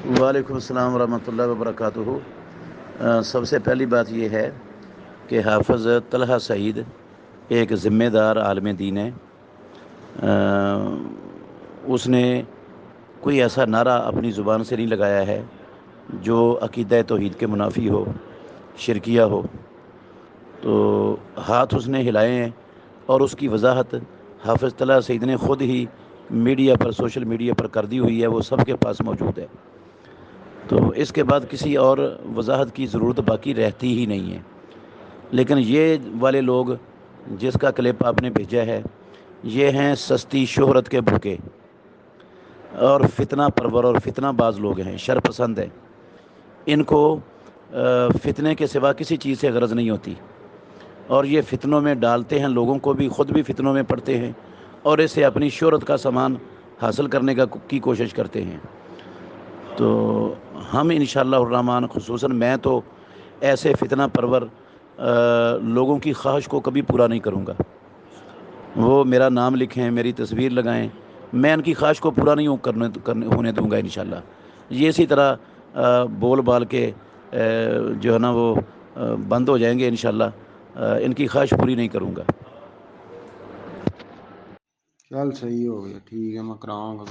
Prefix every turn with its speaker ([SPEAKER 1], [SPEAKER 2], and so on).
[SPEAKER 1] وعلیکم السلام ورحمۃ اللہ وبرکاتہ۔ سب سے پہلی بات یہ ہے کہ حافظ طلحہ سعید ایک ذمہ دار عالم دین ہے۔ اس نے کوئی ایسا نعرہ اپنی زبان سے نہیں لگایا ہے جو عقیدہ توحید کے منافی ہو، شرکیہ ہو۔ تو ہاتھ اس نے ہلائے ہیں اور اس کی وضاحت حافظ طلحہ سعید نے خود ہی میڈیا پر، سوشل میڈیا پر کر دی ہوئی ہے، وہ سب کے پاس موجود ہے۔ تو اس کے بعد کسی اور وضاحت کی ضرورت باقی رہتی ہی نہیں ہے۔ لیکن یہ والے لوگ جس کا کلپ آپ نے بھیجا ہے، یہ ہیں سستی شہرت کے بھوکے اور فتنہ پرور اور فتنہ باز لوگ ہیں، شر پسند ہیں۔ ان کو فتنے کے سوا کسی چیز سے غرض نہیں ہوتی، اور یہ فتنوں میں ڈالتے ہیں لوگوں کو بھی، خود بھی فتنوں میں پڑتے ہیں اور اسے اپنی شہرت کا سامان حاصل کرنے کی کوشش کرتے ہیں۔ تو ہم انشاءاللہ الرحمن، خصوصاً میں تو ایسے فتنہ پرور لوگوں کی خواہش کو کبھی پورا نہیں کروں گا۔ وہ میرا نام لکھیں، میری تصویر لگائیں، میں ان کی خواہش کو پورا نہیں ہونے دوں گا انشاءاللہ۔ یہ اسی طرح بول بال کے جو ہے نا وہ بند ہو جائیں گے انشاءاللہ۔ ان کی خواہش پوری نہیں کروں گا۔
[SPEAKER 2] چل صحیح ہو گیا، ٹھیک ہے، میں کراؤں گا۔